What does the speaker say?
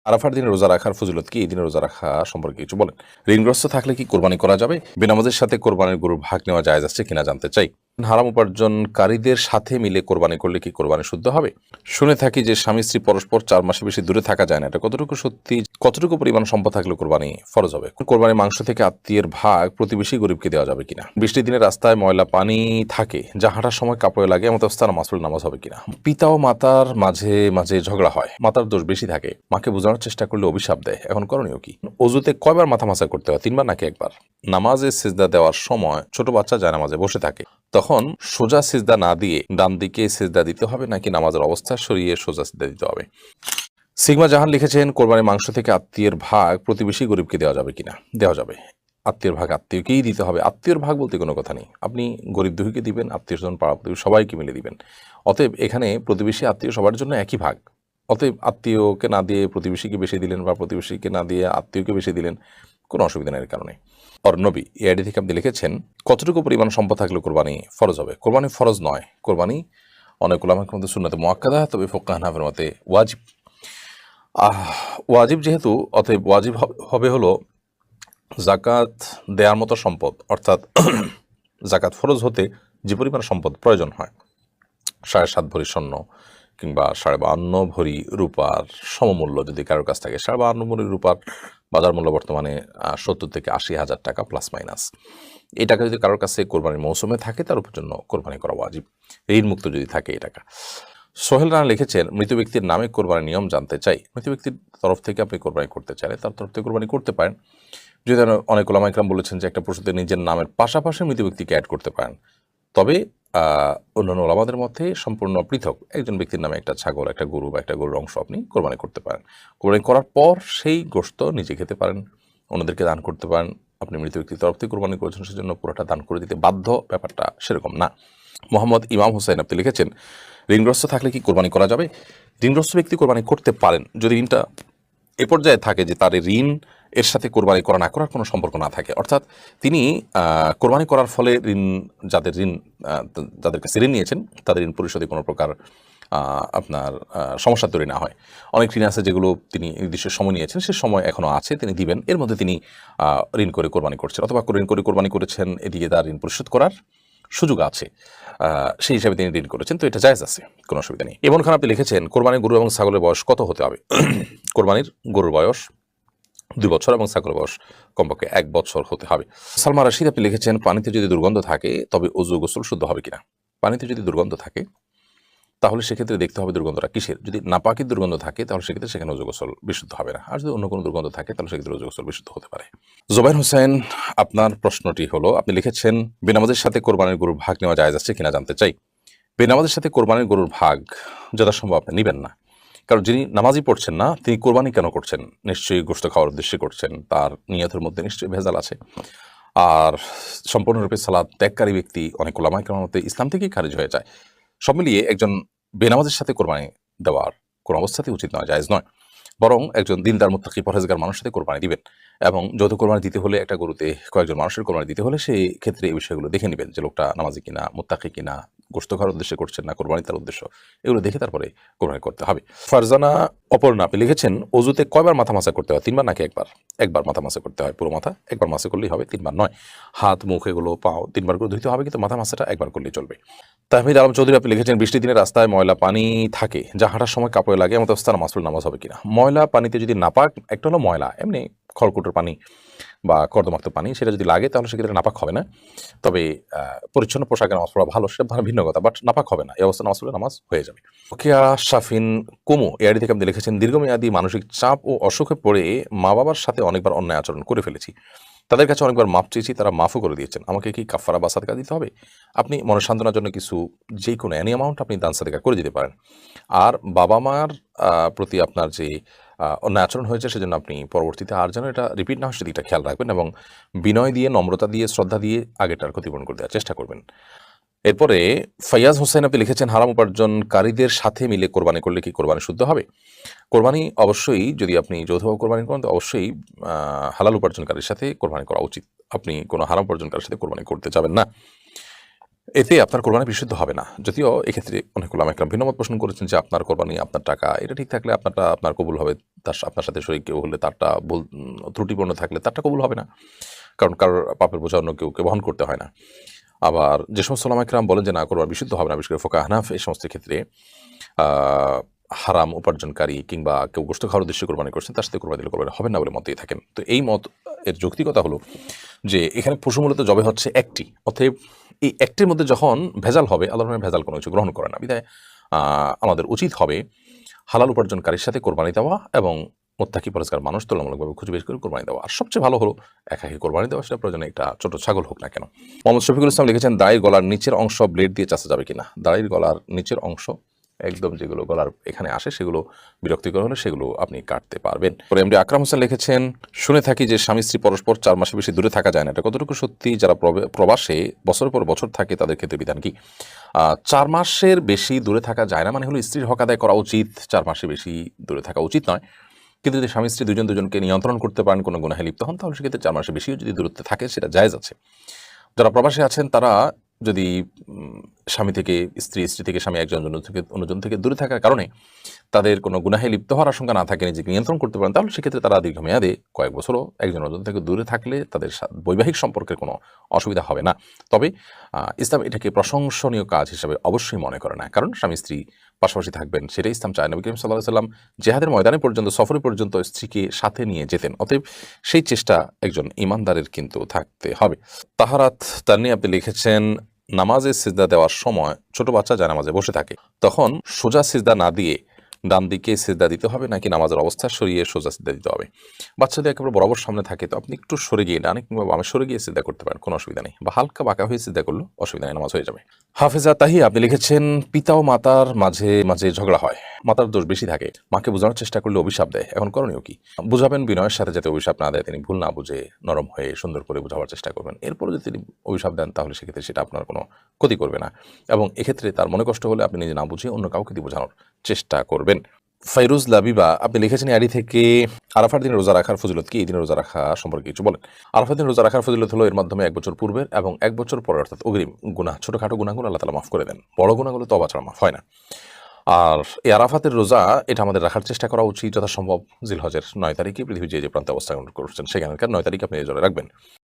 আরাফার দিনে রোজা রাখার ফজিলত কি? এই দিনে রোজা রাখা সম্পর্কে কিছু বলেন। ঋণগ্রস্ত থাকলে কি কোরবানি করা যাবে? বেনামাজের সাথে কোরবানির গরুর ভাগ নেওয়া জায়েজ আছে কিনা জানতে চাই। হারাম উপার্জনকারীদের সাথে মিলে কোরবানি করলে কি কোরবানি শুদ্ধ হবে? শুনে থাকি যে স্বামী স্ত্রী পরস্পর 4 মাসে বেশি দূরে থাকা যায় না, এটা কতটুকু সত্যি? কতটুকু পরিমাণ সম্পদ থাকলে কোরবানি ফরজ হবে? কোরবানির মাংস থেকে আত্মীয়ের ভাগ প্রতিবেশী গরিবকে দেওয়া যাবে কিনা? বৃষ্টির দিনে রাস্তায় ময়লা পানি থাকে, যা হাঁটার সময় কাপড়ে লাগে, এমন অবস্থায় মাসুল নামাজ হবে কিনা? পিতা ও মাতার মাঝে মাঝে ঝগড়া হয়, মাতার দোষ বেশি থাকে, মাকে বোঝানোর চেষ্টা করলে অভিশাপ দেয়, এখন করণীয় কি? অজুতে কয়বার মাথা মাসা করতে হয়, 3 বার নাকি 1 বার? নামাজে সিজদা দেওয়ার সময় ছোট বাচ্চা যায় নামাজে বসে থাকে, তখন সোজা সিজদা না দিয়ে ডান দিকে সিজদা দিতে হবে নাকি নামাজের অবস্থা সরিয়ে সোজা সিজদা দিতে হবে? সিগমা জাহান লিখেছেন, কোরবানির মাংস থেকে আত্মীয়ের ভাগ প্রতিবেশী গরিবকে দেওয়া যাবে কিনা? দেওয়া যাবে। আত্মীয়ের ভাগ আত্মীয়কেই দিতে হবে। আত্মীয়ের ভাগ বলতে কোনো কথা নেই, আপনি গরিব দুঃখীকে দিবেন, আত্মীয় স্বজন পাড়া প্রতিবেশী সবাইকে মিলে দিবেন। অতএব এখানে প্রতিবেশী আত্মীয় সবার জন্য একই ভাগ। অতএব আত্মীয়কে না দিয়ে প্রতিবেশীকে বেশি দিলেন বা প্রতিবেশীকে না দিয়ে আত্মীয়কে বেশি দিলেন, কোনো অসুবিধা নেই এর কারণে। অর্ণবী এআইডি থেকে আপনি লিখেছেন, কতটুকু পরিমাণ সম্পদ থাকলে কোরবানি ফরজ হবে? কোরবানি ফরজ নয়, কোরবানি অনেক উলামার মধ্যে সুন্নাতে মুআক্কাদা, তবে ফুকাহা হানাফির মতে ওয়াজিব। ওয়াজিব যেহেতু, অতএব ওয়াজিব হবে হলো জাকাত দেওয়ার মতো সম্পদ, অর্থাৎ জাকাত ফরজ হতে যে পরিমাণ সম্পদ প্রয়োজন হয়, 7.5 ভরি স্বর্ণ কিংবা 52.5 ভরি রূপার সমমূল্য যদি কারোর কাছ থাকে, 52.5 ভরি রূপার বাজার মূল্য বর্তমানে 70 থেকে 80 হাজার টাকা প্লাস মাইনাস। এই টাকা যদি কারোর কাছে কোরবানির মৌসুমে থাকে, তার উপর জন্য কোরবানি করা ওয়াজিব, ঋণ মুক্ত যদি থাকে এই টাকা। সোহেল রানা লিখেছেন, মৃত ব্যক্তির নামে কোরবানির নিয়ম জানতে চাই। মৃত ব্যক্তির তরফ থেকে আপনি কোরবানি করতে চাইলে তার তরফ থেকে কোরবানি করতে পারেন। যদি অনেক ওলামা ইকরাম বলেছেন যে একটা পশুতে নিজের নামের পাশাপাশি মৃত ব্যক্তিকে অ্যাড করতে পারেন, তবে অন্যান্য ওলামাদের মধ্যে সম্পূর্ণ পৃথক। একজন ব্যক্তির নামে একটা ছাগল, একটা গরু বা একটা গরুর অংশ আপনি কোরবানি করতে পারেন। কোরবানি করার পর সেই গোশত নিজে খেতে পারেন, অন্যদেরকে দান করতে পারেন। আপনি মৃত ব্যক্তির তরফ থেকে কোরবানি করেছেন, সেজন্য পুরোটা দান করে দিতে বাধ্য, ব্যাপারটা সেরকম না। মোহাম্মদ ইমাম হোসেন আপনি লিখেছেন, ঋণগ্রস্ত থাকলে কি কোরবানি করা যাবে? ঋণগ্রস্ত ব্যক্তি কোরবানি করতে পারেন যদি ঋণটা এ পর্যায়ে থাকে যে তার ঋণ এর সাথে কোরবানি করা না করার কোনো সম্পর্ক না থাকে, অর্থাৎ তিনি কোরবানি করার ফলে যাদের কাছে ঋণ নিয়েছেন তাদের ঋণ পরিশোধে কোনো প্রকার আপনার সমস্যা তৈরি না হয়। অনেক ঋণ আছে যেগুলো তিনি নির্দিষ্ট সময় নিয়েছেন, সে সময় এখনও আছে, তিনি দিবেন, এর মধ্যে তিনি ঋণ করে কোরবানি করছেন, অথবা ঋণ করে কোরবানি করেছেন, এদিকে তার ঋণ পরিশোধ করার সুযোগ আছে, সেই হিসাবে তিনি ঋণ করেছেন, তো এটা জায়েজ আছে, কোনো অসুবিধা নেই। এমন খান আপনি লিখেছেন, কোরবানির গরু এবং ছাগলের বয়স কত হতে হবে? কোরবানির গরুর বয়স 2 বছর এবং ছাগলের বয়স কমপক্ষে 1 বছর হতে হবে। সালমা রাশিদ আপনি লিখেছেন, পানিতে যদি দুর্গন্ধ থাকে তবে ওযু গোসল শুদ্ধ হবে কিনা? পানিতে যদি দুর্গন্ধ থাকে তাহলে সেক্ষেত্রে দেখতে হবে দুর্গন্ধটা কিসের। যদি নাপাকির দুর্গন্ধ থাকে তাহলে সেক্ষেত্রে সেখানে ওযু গোসল বিশুদ্ধ হবে না, আর যদি অন্য কোনো দুর্গন্ধ থাকে তাহলে সেক্ষেত্রে ওযু গোসল বিশুদ্ধ হতে পারে। জোবাইর হোসেন আপনার প্রশ্নটি হলো, আপনি লিখেছেন, বেনামাজের সাথে কোরবানির গরুর ভাগ নেওয়া জায়েজ আছে কিনা জানতে চাই। বেনামাজের সাথে কোরবানির গরুর ভাগ যথাসম্ভব আপনি নেবেন না, কারণ যিনি নামাজই পড়ছেন না তিনি কোরবানি কেন করছেন? নিশ্চয়ই গোশত খাওয়ার উদ্দেশ্যে করছেন, তার নিয়তের মধ্যে নিশ্চয়ই ভেজাল আছে। আর সম্পূর্ণরূপে সালাত ত্যাগকারী ব্যক্তি অনেক ওলামা ইকরামের মতে ইসলাম থেকেই খারিজ হয়ে যায়। সব মিলিয়ে একজন বেনামাজের সাথে কোরবানি দেওয়ার কোনো অবস্থাতেই উচিত নয়, জায়েজ নয়। বরং একজন দিনদার মুত্তাকি পরহেজগার মানুষের সাথে কোরবানি দিবেন, এবং যৌথ কোরবানি দিতে হলে একটা গরুতে কয়েকজন মানুষের কোরবানি দিতে হলে সেই ক্ষেত্রে এই বিষয়গুলো দেখে নেবেন যে লোকটা নামাজি কিনা, মুত্তাকি কিনা, গোশত খাওয়ার উদ্দেশ্যে করছেন না কোরবানি তার উদ্দেশ্য, এগুলো দেখে তারপরে কোরবানি করতে হবে। ফারজানা অপর্ণা আপনি লিখেছেন, অজুতে কয়বার মাথা মাসা করতে হয়? 3 বার নাকি 1 বার? 1 বার মাথা মাসা করতে হয়, পুরো মাথা 1 বার মাসা করলেই হবে, 3 বার নয়। হাত মুখ এগুলো পাও 3 বার করে ধুইতে হবে, কিন্তু মাথা মাসাটা 1 বার করলেই চলবে। তাহমিদ আলম চৌধুরী আপনি লিখেছেন, বৃষ্টির দিনে রাস্তায় ময়লা পানি থাকে, যা হাঁটার সময় কাপড়ে লাগে, এমন অবস্থায় মাসুল নামাজ হবে কিনা? ময়লা পানিতে যদি নাপাক, একটা হলো ময়লা এমনি খড়কুটোর পানি বা কর্দমাক্ত পানি, সেটা যদি লাগে তাহলে সেক্ষেত্রে নাপাক হবে না। তবে পরিচ্ছন্ন পোশাকে নামাজ পড়া ভালো, সেটা ভিন্ন কথা, বাট নাপাক হবে না, এই অবস্থা নামাজ পড়লে নামাজ হয়ে যাবে। ওকিয়া শাফিন কুমু এআইডি থেকে আপনি লিখেছেন, দীর্ঘমেয়াদী মানসিক চাপ ও অসুখে পড়ে মা বাবার সাথে অনেকবার অন্যায় আচরণ করে ফেলেছি, তাদের কাছে অনেকবার মাপ চেয়েছি, তারা মাফও করে দিয়েছেন, আমাকে কি কাফারা বা সাদকা দিতে হবে? আপনি মনের সান্ত্বনার জন্য কিছু, যে কোনো অ্যানি অ্যামাউন্ট আপনি দান সাদকা করে দিতে পারেন। আর বাবা মার প্রতি আপনার যে অন্যায় আচরণ হয়েছে, সেজন্য আপনি পরবর্তীতে আর যেন এটা রিপিট না হয় সেদিকটা খেয়াল রাখবেন, এবং বিনয় দিয়ে, নম্রতা দিয়ে, শ্রদ্ধা দিয়ে আগেটার ক্ষতিপূরণ করে দেওয়ার চেষ্টা করবেন। এরপরে ফাইয়াজ হোসেন আপনি লিখেছেন, হারাম উপার্জনকারীদের সাথে মিলে কোরবানি করলে কি কোরবানি শুদ্ধ হবে? কোরবানি অবশ্যই, যদি আপনি যৌথভাবে কোরবানি করেন তো অবশ্যই হালাল উপার্জনকারীর সাথে কোরবানি করা উচিত। আপনি কোনো হারাম উপার্জনকারীর সাথে কোরবানি করতে যাবেন না। এতে আপনার কোরবানি বিশুদ্ধ হবে না। যদিও এক্ষেত্রে অনেক উলামা একরাম ভিন্ন মত পোষণ করেছেন যে আপনার কোরবানি, আপনার টাকা এটা ঠিক থাকলে আপনারটা আপনার কবুল হবে। আপনার সাথে শরীক কেউ হলে তারটা ত্রুটিপূর্ণ থাকলে তারটা কবুল হবে না। কারণ কারোর পাপের বোঝা অন্য কেউকে বহন করতে হয় না। আবার যে সমস্ত উলামা একরাম বলেন যে না কোরবানি বিশুদ্ধ হবে না, বিশেষ করে ফোকাহ হানাফ এই সমস্ত ক্ষেত্রে আ হারাম উপার্জনকারী কিংবা কেউ গোশত খাওয়ার উদ্দেশ্যে কোরবানি করছেন তার সাথে কোরবানি দিলে কোরবানি হবে না বলে মত দিয়ে থাকেন। তো এই মত এর যৌক্তিকতা হলো যে এখানে পশু মূলত জবে হচ্ছে একটি। অতএব এই একটির মধ্যে যখন ভেজাল হবে, আল্লাহর নামে ভেজাল কোনো কিছু গ্রহণ করে না। বিধায় আমাদের উচিত হবে হালাল উপার্জনকারীর সাথে কোরবানি দেওয়া এবং মুত্তাকি পরেজগার মানুষ তুলনামূলকভাবে খুঁজে বের করে কোরবানি দেওয়া। আর সবচেয়ে ভালো হলো একাকী কোরবানি দেওয়া, সেটা প্রয়োজনে একটা ছোট ছাগল হোক না কেন। মোহাম্মদ শফিকুল ইসলাম লিখেছেন দাড়ির গলার নিচের অংশ ব্লেড দিয়ে চাচা যাবে কিনা। দাড়ির গলার নিচের অংশ একদম যেগুলো গলার এখানে আসে সেগুলো বিরক্তিকর হলে সেগুলো আপনি কাটতে পারবেন। পরে এমডি আকরাম হোসেন লিখেছেন শুনে থাকি যে স্বামী স্ত্রী পরস্পর 4 মাসে বেশি দূরে থাকা যায় না, এটা কতটুকু সত্যি? যারা প্রবাসে বছরের পর বছর থাকে তাদের ক্ষেত্রে বিধান কি? 4 মাসের বেশি দূরে থাকা যায় না মানে হলো স্ত্রীর হক আদায় করা উচিত, 4 মাসের বেশি দূরে থাকা উচিত নয়। কিন্তু যদি স্বামী স্ত্রী দুজনকে নিয়ন্ত্রণ করতে পারেন, কোনো গুনাহে লিপ্ত হন, তাহলে সেক্ষেত্রে 4 মাসের বেশিও যদি দূরত্বে থাকে সেটা জায়েজ আছে। যারা প্রবাসে আছেন তারা যদি স্বামী থেকে স্ত্রী, স্ত্রী থেকে স্বামী একজন অন্যজন থেকে দূরে থাকার কারণে তাদের কোনো গুনাহে লিপ্ত হওয়ার আশঙ্কা না থাকে, নিজেকে নিয়ন্ত্রণ করতে পারেন, তাহলে সেক্ষেত্রে তারা দীর্ঘমেয়াদে কয়েক বছরও একজন অন্যজন থেকে দূরে থাকলে তাদের বৈবাহিক সম্পর্কের কোনো অসুবিধা হবে না। তবে ইসলাম এটাকে প্রশংসনীয় কাজ হিসাবে অবশ্যই মনে করে না, কারণ স্বামী স্ত্রী পাশাপাশি থাকবেন সেটাই ইসলাম চায়। নবী করিম সাল্লাল্লাহু আলাইহি ওয়াসাল্লাম জেহাদের ময়দানে পর্যন্ত, সফরে পর্যন্ত স্ত্রীকে সাথে নিয়ে যেতেন। অতএব সেই চেষ্টা একজন ঈমানদারের কিন্তু থাকতে হবে। তাহারাত তান্নি আপনি লিখেছেন নামাজে সিজদা দেওয়ার সময় ছোট বাচ্চা জায়নামাজে বসে থাকে, তখন সোজা সিজদা না দিয়ে ডান দিকে সিজদা দিতে হবে নাকি নামাজের অবস্থা সরিয়ে সোজা সিজদা দিতে হবে? বাচ্চাদের একেবারে বরাবর সামনে থাকে তো আপনি একটু সরে গিয়ে ডানে কিংবা বামে সরে গিয়ে সিজদা করতে পারেন, কোনো অসুবিধা নেই, বা হালকা বাঁকা হয়ে সিজদা করলেও অসুবিধা নেই, নামাজ হয়ে যাবে। হাফেজা তাহি আপনি লিখেছেন পিতা ও মাতার মাঝে মাঝে ঝগড়া হয়, মাতার দোষ বেশি থাকে, মাকে বোঝানোর চেষ্টা করলে অভিশাপ দেয়, এখন করণীয় কি? বুঝাবেন বিনয়ের সাথে, যাতে অভিশাপ না দেয়, তিনি ভুল না বুঝে নরম হয়ে সুন্দর করে বোঝাবার চেষ্টা করবেন। এরপরে যদি তিনি অভিশাপ দেন তাহলে সেক্ষেত্রে সেটা আপনার কোনো ক্ষতি করবে না, এবং এক্ষেত্রে তার মনে কষ্ট হলে আপনি নিজে না বুঝে অন্য কাউকে দিয়ে বোঝানোর চেষ্টা করবেন। ফাইরুজ লাবিবা আপনি লিখেছেন আড়ি থেকে আরাফার দিনে রোজা রাখার ফজিলত কি? এই দিনে রোজা রাখা সম্পর্কে কিছু বলেন। আরাফার দিনে রোজা রাখার ফজিলত হলো এর মাধ্যমে 1 বছর পূর্বের এবং 1 বছর পরে অর্থাৎ অগ্রিম গুনাহ, ছোটখাটো গুনাহগুলো আল্লাহ তাআলা মাফ করে দেন, বড় গুনাহগুলো তওবা ছাড়া মাফ হয় না। আর এই আরাফাতের রোজা এটা আমাদের রাখার চেষ্টা করা উচিত যথাসম্ভব জিলহজের 9 তারিখে পৃথিবীর যে প্রান্তে অবস্থান করছেন সেখানকার 9 তারিখে আপনি এই রোজা রাখবেন।